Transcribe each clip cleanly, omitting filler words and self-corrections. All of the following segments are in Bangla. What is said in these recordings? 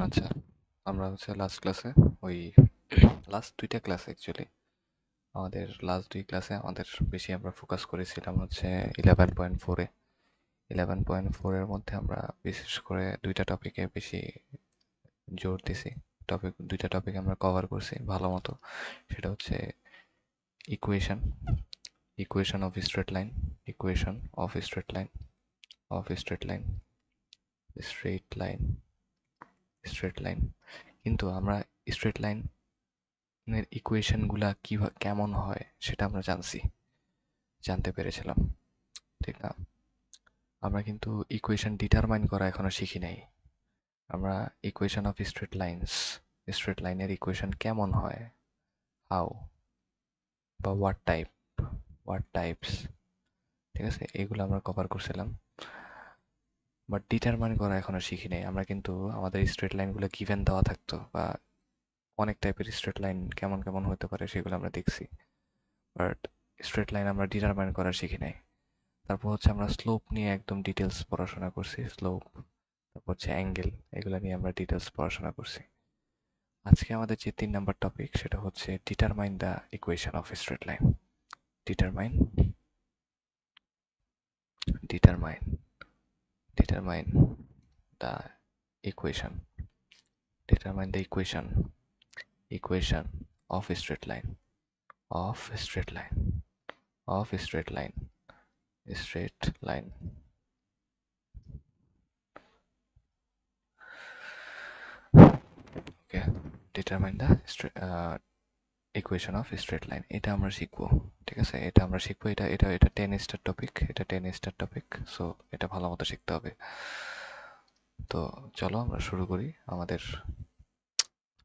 আচ্ছা, আমরা লাস্ট ক্লাসে ওই লাস্ট ২টা ক্লাস অ্যাকচুয়ালি আমাদের লাস্ট ২ ক্লাসে আমাদের বেশি আমরা ফোকাস করেছিলাম 11.4 এ। 11.4 এর মধ্যে আমরা বিশেষ করে ২টা টপিকে বেশি জোর দিছি। ২টা টপিক আমরা কভার করছি ভালোমতো। সেটা হচ্ছে equation, equation of straight line, equation of straight line, of straight line, straight line, straight line. কিন্তু আমরা স্ট্রেট লাইন এর ইকুয়েশন গুলা কেমন হয় সেটা আমরা জানতে পেরেছিলাম, ঠিক না? আমরা কিন্তু ইকুয়েশন ডিটারমাইন করা এখনো শিখি নাই। আমরা ইকুয়েশন অফ স্ট্রেট লাইনের ইকুয়েশন কেমন হয়, হাউ বা হোয়াট টাইপস, ঠিক আছে, এগুলো আমরা কভার করছিলাম। বাট ডিটারমাইন করা এখনো শিখি নাই। আমরা কিন্তু আমাদের স্ট্রেট লাইনগুলো গিভেন দেওয়া থাকতো বা অনেক টাইপের স্ট্রেট লাইন কেমন কেমন হতে পারে সেগুলো আমরা দেখছি, বাট স্ট্রেট লাইন আমরা ডিটারমাইন করা শিখি নাই। তারপর আমরা স্লোপ নিয়ে একদম ডিটেলস পড়াশোনা করছি, স্লোপ, তারপর অ্যাঙ্গেল, এগুলো নিয়ে আমরা ডিটেলস পড়াশোনা করছি। আজকে আমাদের যে ৩ নাম্বার টপিক সেটা হচ্ছে determine the equation of straight line. Determine determine determine the equation determine the equation of straight line, of straight line, of straight line, straight line. Okay, determine the equation of straight line, এটা আমরা শিখবো। ঠিক আছে, এটা আমরা শিখবো। এটা এটা এটা 10 স্টার টপিক, এটা 10 স্টার টপিক। সো এটা ভালো মতো শিখতে হবে। তো চলো আমরা শুরু করি আমাদের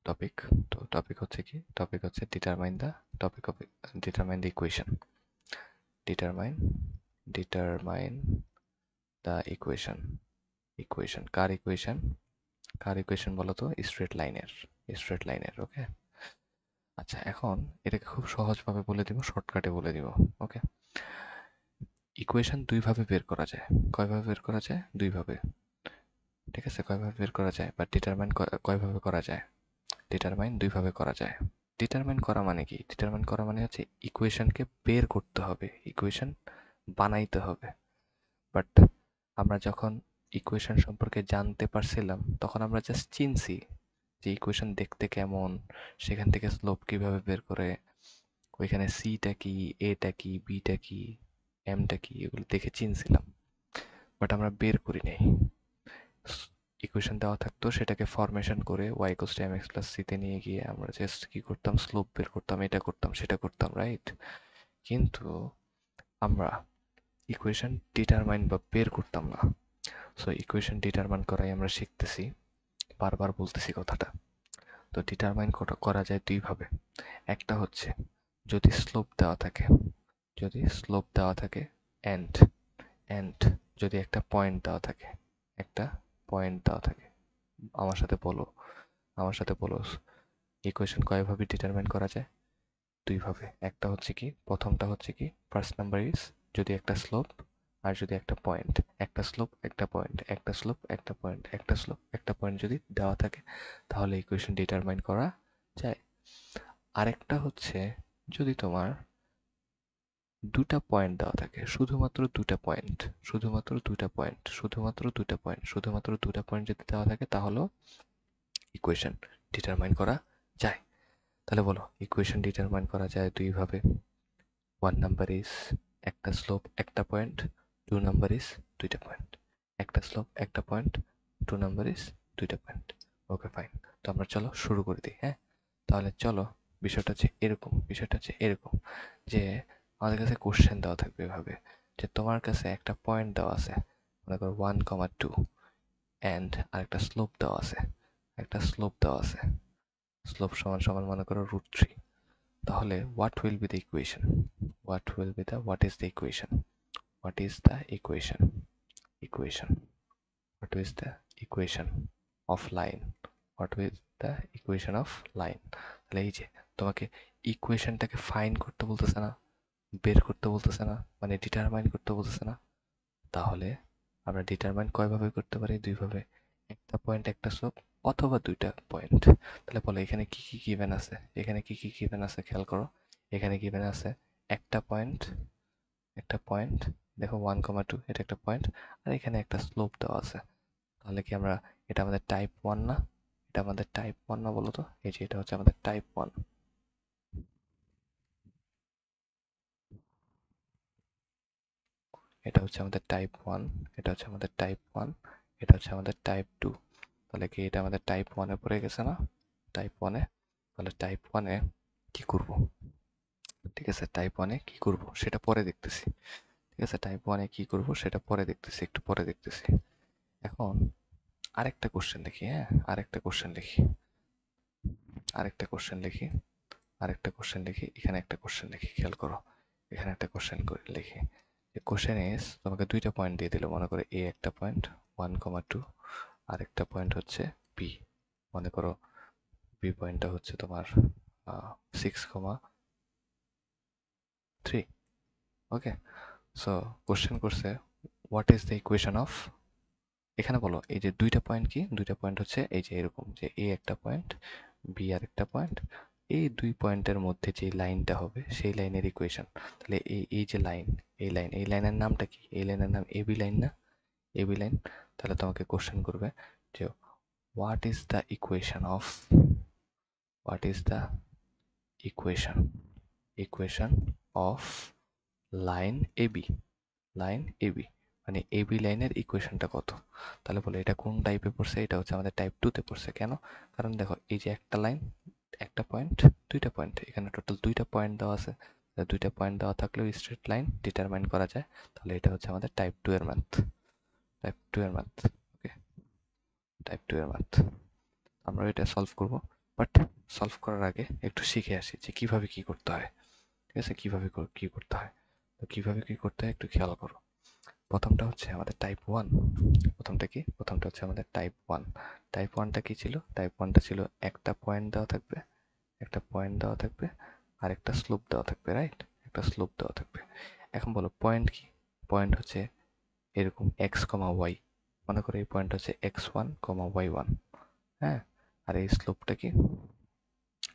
টপিক। তো টপিক হচ্ছে কি? টপিক হচ্ছে determine the topic of determine the equation. Determine determine the equation. Equation car equation? Car equation বলো তো? স্ট্রেট লাইনের, স্ট্রেট লাইনের। ওকে, আচ্ছা, এখন এটাকে খুব সহজভাবে বলে দিব, শর্টকাটে বলে দিব। ওকে, ইকুয়েশন দুইভাবে বের করা যায়। কয়ভাবে বের করা যায়? দুইভাবে। ঠিক আছে, কয়ভাবে বের করা যায় বা ডিটারমাইন কয়ভাবে করা যায়? ডিটারমাইন দুইভাবে করা যায়। ডিটারমাইন করা মানে কি? ডিটারমাইন করা মানে হচ্ছে ইকুয়েশনকে বের করতে হবে, ইকুয়েশন বানাইতে হবে। বাট আমরা যখন ইকুয়েশন সম্পর্কে জানতে পারছিলাম তখন আমরা জাস্ট চিনছি যে ইকুয়েশন দেখতে কেমন, সেখান থেকে স্লোপ কিভাবে বের করে, ওইখানে সিটা কি, এটা কি, বিটা কি, এমটা কি, এগুলো দেখে চিনছিলাম। বাট আমরা বের করি নাই। ইকুয়েশন দেওয়া থাকতো, সেটাকে ফরমেশন করে y equals to mx plus c তে নিয়ে গিয়ে আমরা জাস্ট কি করতাম? স্লোপ বের করতাম, এটা করতাম, সেটা করতাম, রাইট? কিন্তু আমরা ইকুয়েশন ডিটারমাইন বা বের করতাম না। সো ইকুয়েশন ডিটারমাইন করাই আমরা শিখতেছি, বারবার বলতেছি কথাটা। তো ডিটারমাইন করা যায় দুইভাবে। একটা হচ্ছে যদি স্লোপ দেওয়া থাকে, যদি স্লোপ দেওয়া থাকে এন্ড এন্ড যদি একটা পয়েন্ট দেওয়া থাকে, একটা পয়েন্ট দেওয়া থাকে। আমার সাথে বলো, আমার সাথে বলো, ইকুয়েশন কয়ভাবে ডিটারমাইন করা যায়? দুইভাবে। একটা হচ্ছে কি, প্রথমটা হচ্ছে কি, ফার্স্ট নাম্বার ইজ যদি একটা স্লোপ আর যদি একটা পয়েন্ট, একটা স্লোপ একটা পয়েন্ট, একটা স্লোপ একটা পয়েন্ট, একটা স্লোপ একটা পয়েন্ট যদি দেওয়া থাকে তাহলে ইকুয়েশন ডিটারমাইন করা যায়। আরেকটা হচ্ছে যদি তোমার দুটা পয়েন্ট দেওয়া থাকে, শুধুমাত্র দুটা পয়েন্ট, শুধুমাত্র দুটা পয়েন্ট, শুধুমাত্র দুটা পয়েন্ট, শুধুমাত্র দুটা পয়েন্ট যদি দেওয়া থাকে তাহলে ইকুয়েশন ডিটারমাইন করা যায়। তাহলে বলো, ইকুয়েশন ডিটারমাইন করা যায় দুইভাবে। ওয়ান নাম্বার ইজ একটা স্লোপ একটা পয়েন্ট, টু নাম্বার ইজ দুইটা পয়েন্ট। একটা স্লোপ একটা পয়েন্ট, টু নাম্বার ইজ দুইটা পয়েন্ট। ওকে, ফাইন। তো আমরা চলো শুরু করে দিই। হ্যাঁ, তাহলে চলো, বিষয়টা হচ্ছে এরকম যে আমাদের কাছে কোশ্চেন দেওয়া থাকবে এভাবে যে তোমার কাছে একটা পয়েন্ট দেওয়া আছে, মনে করো 1,2, অ্যান্ড আরেকটা স্লোপ দেওয়া আছে, একটা স্লোপ দেওয়া আছে, স্লোপ সমান সমান মনে করো √3। তাহলে what will be the equation? What is the equation? What is the equation? Equation. What is the equation of line? What is the equation of line? তাহলে এই যে তোমাকে ইকুয়েশনটাকে ফাইন্ড করতে বলতেছে না, বের করতে বলতেছে না, মানে ডিটারমাইন করতে বলতেছে না। তাহলে আমরা ডিটারমাইন কয়ভাবে করতে পারি? দুইভাবে। একটা পয়েন্ট একটা স্লোপ, অথবা দুইটা পয়েন্ট। তাহলে বলো এখানে কি কি গিভেন আছে, এখানে কি কি গিভেন আছে খেয়াল করো। এখানে গিভেন আছে একটা পয়েন্ট, একটা পয়েন্ট, দেখো 1,2 এটা একটা পয়েন্ট, আর এখানে একটা স্লোপ দেওয়া আছে। তাহলে কি আমরা, এটা আমাদের টাইপ 1 না? এটা আমাদের টাইপ 1 না বলো তো? এই যে এটা হচ্ছে আমাদের টাইপ 1। এটা হচ্ছে আমাদের টাইপ 1, এটা হচ্ছে আমাদের টাইপ 1, এটা হচ্ছে আমাদের টাইপ 2। তাহলে কি এটা আমাদের টাইপ 1 এ পড়ে গেছে না? টাইপ 1 এ। তাহলে টাইপ 1 এ কি করব? ঠিক আছে, টাইপ 1 এ কি করব সেটা পরে দেখতেছি। ঠিক আছে, টাইপ 1 এ কি করব সেটা পরে দেখতেছি, একটু পরে দেখতেছি। এখন আরেকটা কোশ্চেন দেখি, হ্যাঁ আরেকটা কোশ্চেন লিখি, আরেকটা কোশ্চেন লিখি, আরেকটা কোশ্চেন লিখি, এখানে একটা কোশ্চেন লিখি, খেয়াল করো। এখানে একটা কোশ্চেন লিখি। কোশ্চেন ইজ, তোমাকে দুইটা পয়েন্ট দিয়ে দিল, মনে করো এ একটা পয়েন্ট 1,2, আর একটা পয়েন্ট হচ্ছে বি। মনে করো বি পয়েন্টটা হচ্ছে তোমার 6,3। ওকে, সো কোশ্চেন করছে what is the equation of, এখানে বলো এই যে দুইটা পয়েন্ট কি, দুইটা পয়েন্ট হচ্ছে এই যে এরকম, যে এ একটা পয়েন্ট, বি আর একটা পয়েন্ট, এই দুই পয়েন্টের মধ্যে যে লাইনটা হবে সেই লাইনের ইকুয়েশন। তাহলে এই এই যে লাইন, এই লাইন, এই লাইনের নামটা কি? এই লাইনের নাম এবি লাইন না? AB line. তাহলে তোমাকে কোশ্চেন করবে যে what is the equation of, what is the equation, equation of line AB, line AB, মানে এবি লাইনের ইকুয়েশনটা কত? তাহলে বলে এটা কোন টাইপে পড়ছে? এটা হচ্ছে আমাদের টাইপ 2 তে পড়ছে। কেন? কারণ দেখো এই যে একটা লাইন, একটা পয়েন্ট, দুইটা পয়েন্ট, এখানে টোটাল দুইটা পয়েন্ট দেওয়া আছে। দুইটা পয়েন্ট দেওয়া থাকলেও স্ট্রেট লাইন ডিটারমাইন করা যায়। তাহলে এটা হচ্ছে আমাদের টাইপ 2 এর ম্যাথ, টাইপ 2 এর ম্যাথ। ওকে, টাইপ 2 এর ম্যাথ। আমরা এটা সলভ করব, বাট সলভ করার আগে একটু শিখে আসি যে কিভাবে কি করতে হয়। ঠিক আছে, কিভাবে কি করতে হয়। তো কিভাবে কি করতে হয় একটু খেয়াল করো। প্রথমটা হচ্ছে আমাদের টাইপ 1। প্রথমটা কি? প্রথমটা হচ্ছে আমাদের টাইপ 1। টাইপ 1টা কি ছিল? টাইপ 1টা ছিল একটা পয়েন্ট দেওয়া থাকবে, একটা পয়েন্ট দেওয়া থাকবে, আর একটা স্লোপ দেওয়া থাকবে, রাইট? একটা স্লোপ দেওয়া থাকবে। এখন বলো পয়েন্ট কি? পয়েন্ট হচ্ছে এরকম এক্স কমা ওয়াই। মনে করো এই পয়েন্ট হচ্ছে x1, y1। হ্যাঁ, আর এই স্লোপটা কি?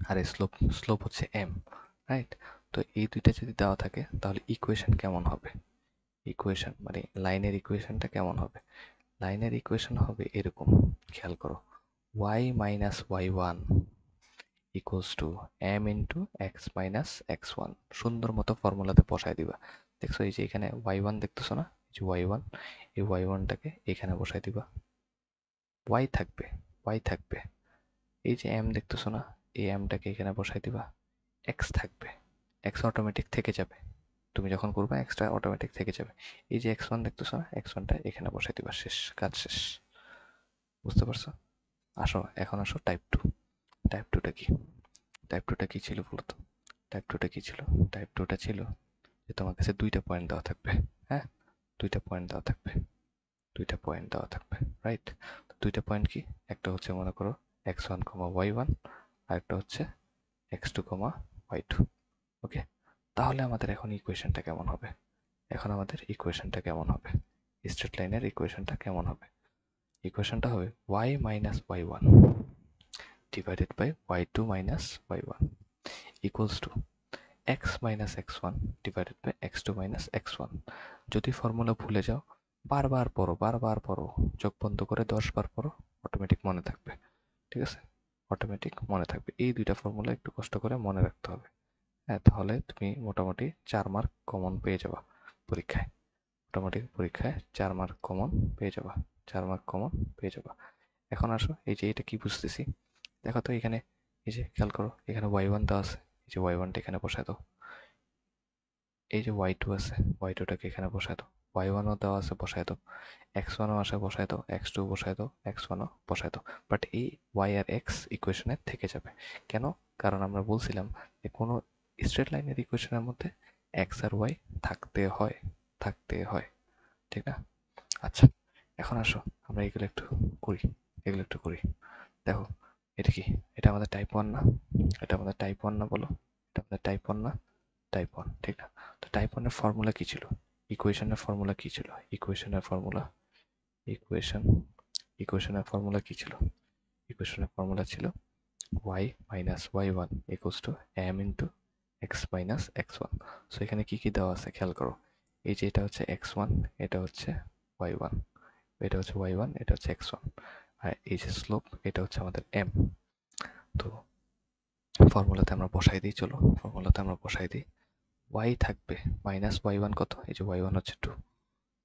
আর এই স্লোপ, স্লোপ হচ্ছে m, রাইট? তো এই দুইটা যদি দেওয়া থাকে তাহলে ইকুয়েশন কেমন হবে? ইকুয়েশন মানে লাইনের ইকুয়েশনটা কেমন হবে? লাইনের ইকুয়েশন হবে এরকম, খেয়াল করো, y minus y1 equals two m into x minus x1। সুন্দর মতো ফর্মুলাতে বসায় দিবা। দেখছো এই যে এখানে y1 দেখতেছো না? যে y1, এই y1টাকে এখানে বসায় দিবা, y থাকবে, y থাকবে। এই যে m দেখতেছো না? এই mটাকে এখানে বসায় দিবা, x থাকবে, x অটোমেটিক থেকে যাবে। তুমি যখন করবে এক্সটা অটোমেটিক থেকে যাবে। এই যে x1 দেখতেছো না? x1টা এখানে বসাই দিবা, শেষ, কাজ শেষ। বুঝতে পারছো? আসো এখন আসো টাইপ 2। টাইপ 2টা কি? টাইপ 2টা কি ছিল বলতো? টাইপ 2টা কি ছিল? টাইপ 2টা ছিল যে তোমার কাছে দুইটা পয়েন্ট দেওয়া থাকবে, হ্যাঁ দুইটা পয়েন্ট দেওয়া থাকবে, দুইটা পয়েন্ট দেওয়া থাকবে, রাইট? দুইটা পয়েন্ট কি? একটা হচ্ছে মনে করো x1, y1, আর একটা হচ্ছে x2, y2। ওকে, তাহলে আমাদের এখন ইকুয়েশনটা কেমন হবে? এখন আমাদের ইকুয়েশনটা কেমন হবে? স্ট্রেট লাইনের ইকুয়েশনটা কেমন হবে? ইকুয়েশনটা হবে y minus y1 divided by y2 minus y1 equals to x minus x1 divided by x2 minus x1। যদি ফর্মুলা ভুলে যাও, বারবার পড়ো, বারবার পড়ো, চোখ বন্ধ করে 10 বার পড়ো, অটোমেটিক মনে থাকবে। ঠিক আছে, অটোমেটিক মনে থাকবে। এই দুইটা ফর্মুলা একটু কষ্ট করে মনে রাখতে হবে। হ্যাঁ, তাহলে তুমি মোটামুটি 4 মার্ক কমন পেয়ে যাবা পরীক্ষায়। মোটামুটি পরীক্ষায় 4 মার্ক কমন পেয়ে যাবা, 4 মার্ক কমন পেয়ে যাবা। এখন আসো এই যে এটা কি বুঝতেছি, দেখো তো এখানে, এই যে খেয়াল করো এখানে y1 দেওয়া আছে, এই যে y1টা এখানে বসায় দাও। এই যে y2 আছে, y2টাকে এখানে বসায় দাও। y1ও দেওয়া আছে, বসায় দাও। x1ও আসে, বসায় দাও। x2 বসায় দাও, x1ও বসায় দাও। বাট এই y আর x ইকুয়েশনে থেকে যাবে। কেন? কারণ আমরা বলছিলাম যে কোনো স্ট্রেট লাইনের ইকুয়েশনের মধ্যে x আর y থাকতে হয়, থাকতে হয়, ঠিক না? আচ্ছা, এখন আসো আমরা এগুলো একটু করি, এগুলো একটু করি। দেখো এটা কি? এটা আমাদের টাইপ 1 না? এটা আমাদের টাইপ 1 না বলো? এটা আমাদের টাইপ 1 না? টাইপ 1, ঠিক না? তো টাইপ 1 এর ফর্মুলা কি ছিল? ইকুয়েশনের ফর্মুলা কি ছিল? ইকুয়েশনের ফর্মুলা, ইকুয়েশন, ইকুয়েশনের ফর্মুলা কি ছিল? ইকুয়েশনের ফর্মুলা ছিল y minus y1 equals two m into x minus x1। So এখানে কি কি দেওয়া আছে খেয়াল করো। এই যে এটা হচ্ছে x1, এটা হচ্ছে y1, এটা হচ্ছে y1, এটা হচ্ছে x1, আর এই যে স্লোপ এটা হচ্ছে আমাদের m। তো ফর্মুলাতে আমরা বসাই দিই, চলো ফর্মুলাতে আমরা বসাই দিই। y থাকবে মাইনাস y1 কত, এই যে y1 হচ্ছে 2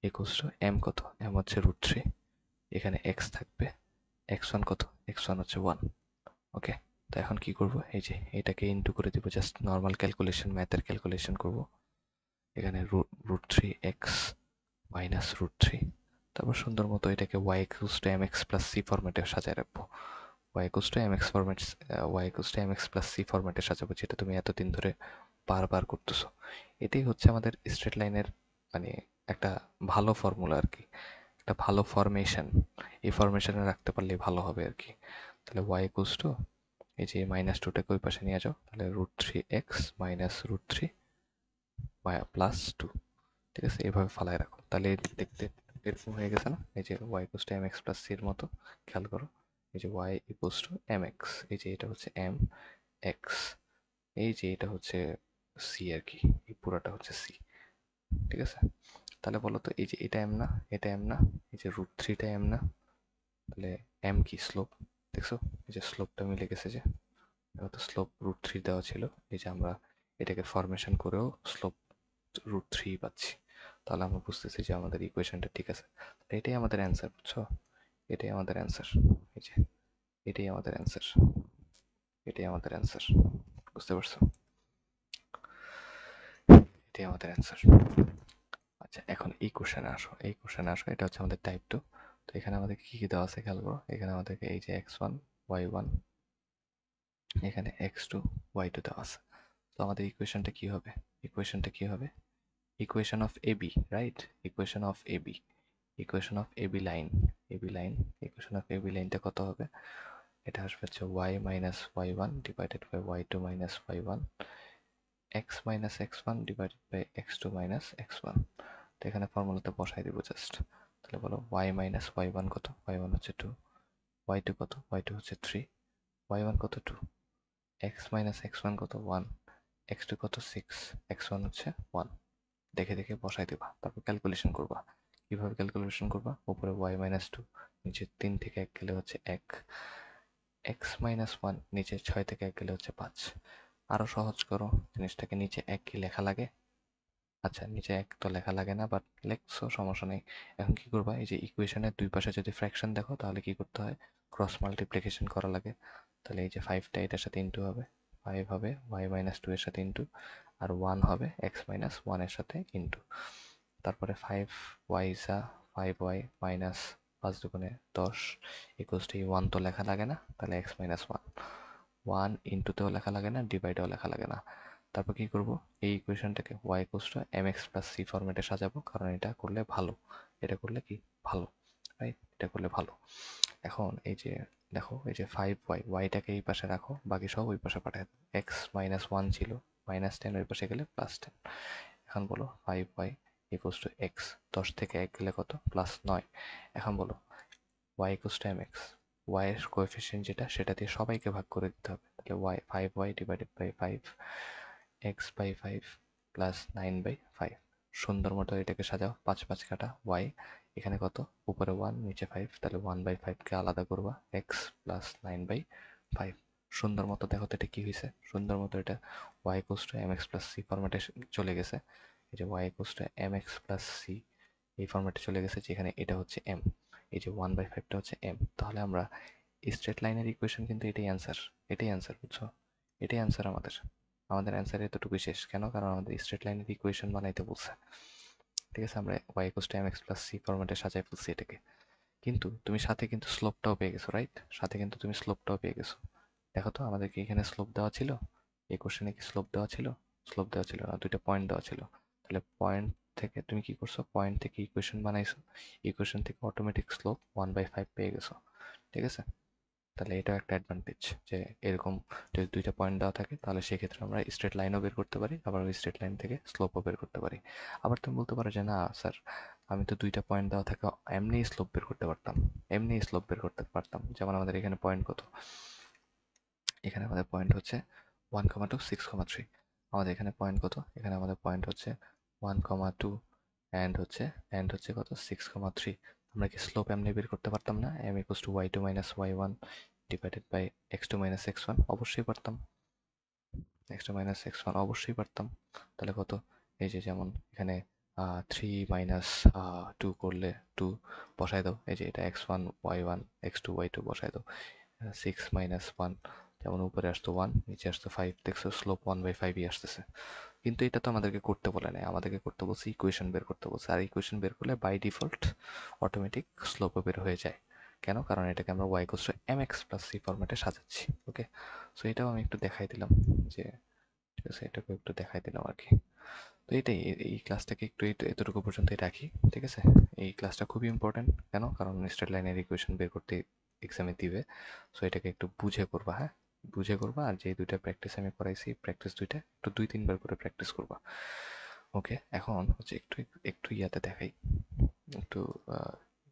ইকুয়ালস টু m কত, m হচ্ছে √3। এখানে x থাকবে, x1 কত, x1 হচ্ছে 1। ওকে, তো এখন কি করব, এই যে এটাকে ইনটু করে দিব, জাস্ট নর্মাল ক্যালকুলেশন, ম্যাথের ক্যালকুলেশন করব। এখানে √3x মাইনাস √3, তারপর সুন্দর মতো এটাকে y equals to mx plus c ফরম্যাটে সাজায় রাখবো। y equals to mx format, y equals to mx plus c ফরম্যাটে সাজাবো, যেটা তুমি এতদিন ধরে বারবার করতেছো। এটাই হচ্ছে আমাদের স্ট্রেট লাইনের মানে একটা ভালো ফর্মুলা আর কি, একটা ভালো ফরমেশন। এই ফরমেশনে রাখতে পারলেই ভালো হবে আর কি। তাহলে y ইকুয়ালস টু, এই যে মাইনাস টুটাকে ওই পাশে নিয়ে যাও, তাহলে √3x মাইনাস √3 প্লাস 2। ঠিক আছে, এইভাবে ফালায় রাখো, তাহলে দেখতে এরকম হয়ে গেছে না। এই যে y equals to mx plus c এর মতো, খেয়াল করো। এই যে y ইকুয়ালস টু mx, এই যে এটা হচ্ছে mx, এই যে এটা হচ্ছে c আর কি, এই পুরোটা হচ্ছে c। ঠিক আছে, তাহলে বলো তো, এই যে এটা m না, এটা m না, এই যে √3টা m না, তাহলে m কি, স্লোপ। দেখছো, এই যে স্লোপটা মিলে গেছে, যে তো স্লোপ √3 দেওয়া ছিল, এই যে আমরা এটাকে ফরমেশন করেও স্লোপ √3 পাচ্ছি। তাহলে আমরা বুঝতেছি যে আমাদের ইকুয়েশনটা ঠিক আছে। এটাই আমাদের অ্যান্সার, বুঝছো, এটাই আমাদের অ্যান্সার। এই যে এটাই আমাদের অ্যান্সার, এটাই আমাদের অ্যান্সার, বুঝতে পারছো, এটাই আমাদের অ্যান্সার। আচ্ছা, এখন এই কোশ্চেনে আসো, এই কোশ্চেনে আসো, এটা হচ্ছে আমাদের টাইপ 2। তো এখানে আমাদের কি কি দেওয়া আছে খেয়াল করো। এখানে আমাদেরকে এই যে x1 y1, এখানে x2 y2 দেওয়া আছে। তো আমাদের ইকুয়েশনটা কি হবে, ইকুয়েশনটা কি হবে, equation of AB, right? Equation of AB, equation of AB line, AB line, equation of AB লাইনটা কত হবে, এটা আসবে হচ্ছে y minus y1 divided by y2 minus y1, x minus x1 divided by x2 minus x1। তো এখানে ফর্মুলাতে বসাই দিব জাস্ট। তাহলে বলো y minus y1 কত, y1 হচ্ছে 2, y2 কত, y2 হচ্ছে 3, y1 কত 2, x minus x1 কত 1, x2 কত 6, x1 হচ্ছে 1। দেখে দেখে বসাই দিবা, তারপর ক্যালকুলেশন করবা। কিভাবে ক্যালকুলেশন করবা, উপরে y মাইনাস 2, নিচে 3 থেকে 1 গেলে হচ্ছে 1, x মাইনাস 1, নিচে 6 থেকে 1 গেলে হচ্ছে 5। আরো সহজ করো জিনিসটাকে, নিচে 1 কি লেখা লাগে, আচ্ছা নিচে 1 তো লেখা লাগে না, বাট লেখছো সমস্যা নেই। এখন কি করবা, এই যে ইকুয়েশনের দুই পাশে যদি ফ্র্যাকশন দেখো, তাহলে কি করতে হয়, ক্রস মাল্টিপ্লিকেশন করা লাগে। তাহলে এই যে 5টা এটার সাথে ইন্টু হবে, 5 হবে y মাইনাস 2 এর সাথে ইন্টু, আর 1 হবে x মাইনাস 1 এর সাথে ইন্টু। তারপরে 5y যা 5y মাইনাস 5 দুগুণে 10 ইকুয়ালস টু 1 তো লেখা লাগে না, তাহলে x মাইনাস 1, 1 ইন্টুতেও লেখা লাগে না, ডিভাইডেও লেখা লাগে না। তারপর কি করব, এই ইকুয়েশনটাকে y equals to mx plus c ফরম্যাটে সাজাবো, কারণ এটা করলে ভালো, এটা করলে কি ভালো, রাইট, এটা করলে ভালো। এখন এই যে দেখো, এই যে 5y, yটাকে এই পাশে রাখো, বাকি সব ওই পাশে পাঠায় দাও। x মাইনাস 1 ছিল, মাইনাস 10 ওই পাশে গেলে প্লাস 10। এখন বলো 5y ইকুয়ালস টু x, 10 থেকে 1 গেলে কত, প্লাস 9। এখন বলো y equals to mx, y এর কোএফিসিয়েন্ট যেটা, সেটা দিয়ে সবাইকে ভাগ করে দিতে হবে। তাহলে y 5y divided by 5, x by 5 plus 9 by 5। সুন্দর মতো এটাকে সাজাও, 5 5 কাটা y, এখানে কত, উপরে 1 নিচে 5, তাহলে 1 বাই 5 কে আলাদা করবা, x প্লাস 9 বাই 5। সুন্দর মতো দেখো তো এটা কি হয়েছে, সুন্দর মতো এটা y equals to mx plus c ফরম্যাটে চলে গেছে। এই যে y equals to mx plus c এই ফরম্যাটে চলে গেছে, যেখানে এটা হচ্ছে m, এই যে 1 বাই 5টা হচ্ছে m। তাহলে আমরা স্ট্রেট লাইনের ইকুয়েশন কিন্তু এটাই অ্যান্সার, এটাই অ্যান্সার, বুঝছো, এটাই অ্যান্সার আমাদের। আমাদের অ্যান্সার এতটুকুই শেষ, কেন, কারণ আমাদের স্ট্রেট লাইনের ইকুয়েশন বানাইতে বলছে। ঠিক আছে, আমরা y equals to mx plus c ফরম্যাটে সাজাই ফেলছি এটাকে। কিন্তু তুমি সাথে কিন্তু স্লোপটাও পেয়ে গেছো, রাইট, সাথে কিন্তু তুমি স্লোপটাও পেয়ে গেছো। দেখো তো আমাদেরকে এখানে স্লোপ দেওয়া ছিল, এই কোশ্চেনে কি স্লোপ দেওয়া ছিল, স্লোপ দেওয়া ছিল না, দুইটা পয়েন্ট দেওয়া ছিল। তাহলে পয়েন্ট থেকে তুমি কি করছো, পয়েন্ট থেকে ইকুয়েশন বানাইছো, ইকুয়েশন থেকে অটোমেটিক স্লোপ 1/5 পেয়ে গেছো। ঠিক আছে, তাহলে এটাও একটা অ্যাডভান্টেজ, যে এরকম যদি দুইটা পয়েন্ট দেওয়া থাকে, তাহলে সেক্ষেত্রে আমরা স্ট্রেট লাইনও বের করতে পারি, আবার ওই স্ট্রেট লাইন থেকে স্লোপও বের করতে পারি। আবার তুমি বলতে পারো যে না স্যার, আমি তো দুইটা পয়েন্ট দেওয়া থাকে এমনি স্লোপ বের করতে পারতাম, যেমন আমাদের এখানে পয়েন্ট কত, এখানে আমাদের পয়েন্ট হচ্ছে 1,2 6,3, আমাদের এখানে পয়েন্ট কত, এখানে আমাদের পয়েন্ট হচ্ছে 1,2 এন্ড হচ্ছে কত 6,3। আমরা কি স্লোপ এমনি বের করতে পারতাম না, m equals to y2 minus y1 divided by x2 minus x1? অবশ্যই পারতাম, x2 minus x1 অবশ্যই পারতাম। তাহলে কত, এই যে যেমন এখানে 3 মাইনাস 2 করলে 2 বসায় দাও, এই যে এটা x1 y1 x2 y2 বসায় দাও, 6 মাইনাস 1 যেমন উপরে আসতো 1 নিচে আসতো 5, দেখছো স্লোপ 1/5ই আসতেছে। কিন্তু এটা তো আমাদেরকে করতে বলে নাই, আমাদেরকে করতে বলছে ইকুয়েশন বের করতে বলছে, আর ইকুয়েশন বের করলে বাই ডিফল্ট অটোমেটিক স্লোপও বের হয়ে যায়। কেন, কারণ এটাকে আমরা y equals to mx plus c ফরম্যাটে সাজাচ্ছি। ওকে, সো এটাও আমি একটু দেখাই দিলাম যে, ঠিক আছে, এটাকে একটু দেখাই দিলাম আর কি। তো এটাই, এই ক্লাসটাকে একটু এতটুকু পর্যন্তই রাখি, ঠিক আছে। এই ক্লাসটা খুবই ইম্পর্টেন্ট, কেন, কারণ স্ট্রেট লাইনের ইকুয়েশন বের করতে এক্সামে দিবে। সো এটাকে একটু বুঝে করবা, হ্যাঁ, বুঝে করবা। আর যে দুইটা প্র্যাকটিস আমি করাইছি, প্র্যাকটিস দুইটা একটু 2-3 বার করে প্র্যাকটিস করবা। ওকে, এখন হচ্ছে একটু একটু ইয়াতে দেখাই, একটু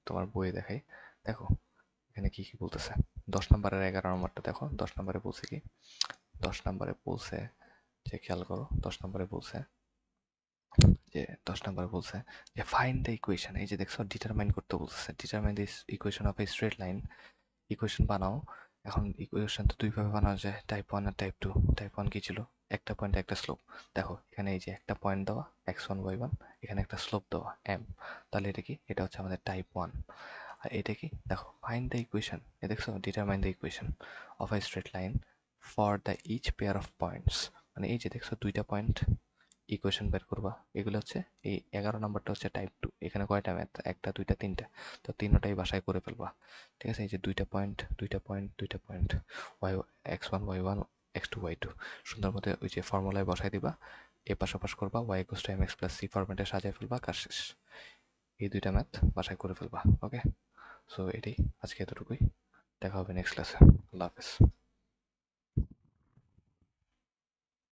তোমার বইয়ে দেখাই। দেখো এখানে কি কি বলতেছে, 10 নম্বরের 11 নম্বরটা দেখো। 10 নম্বরে বলছে কি, 10 নম্বরে বলছে যে, খেয়াল করো, 10 নম্বরে বলছে যে, 10 নম্বরে বলছে যে ফাইন্ড দ্য ইকুয়েশন। এই যে দেখছো ডিটারমাইন করতে বলছে, determine this equation of a straight line. Equation বানাও। এখন ইকুয়েশন তো দুইভাবে বানানো যায়, টাইপ 1 আর টাইপ 2। টাইপ 1 কি ছিল, একটা পয়েন্ট একটা স্লোপ। দেখো এখানে এই যে একটা পয়েন্ট দেওয়া x1 y1, এখানে একটা স্লোপ দেওয়া m, তাহলে এটা কি, এটা হচ্ছে আমাদের টাইপ 1। আর এটা কি, দেখো ফাইন্ড দ্য ইকুয়েশন, এ দেখছো determine the equation of a straight line for the each pair of points. মানে এই যে দেখছো দুইটা পয়েন্ট, ইকুয়েশন বের করবা। এগুলো হচ্ছে এই 11 নম্বরটা হচ্ছে টাইপ 2। এখানে কয়টা ম্যাথ, একটা দুইটা তিনটা, তো তিনটাই বাসায় করে ফেলবা। ঠিক আছে, এই যে দুইটা পয়েন্ট দুইটা পয়েন্ট দুইটা point, Y x1 y1 x2 y2, সুন্দর মতো ওই যে ফর্মুলায় বসাই দিবা, এ পাশাপাশ করবা, y equals to mx plus c ফরম্যাটে সাজায় ফেলবা, কাজ শেষ। এই দুইটা ম্যাথ বাসায় করে ফেলবা। ওকে, সো এটাই আজকে এতটুকুই, দেখা হবে নেক্সট ক্লাসে। আল্লাহ হাফেজ।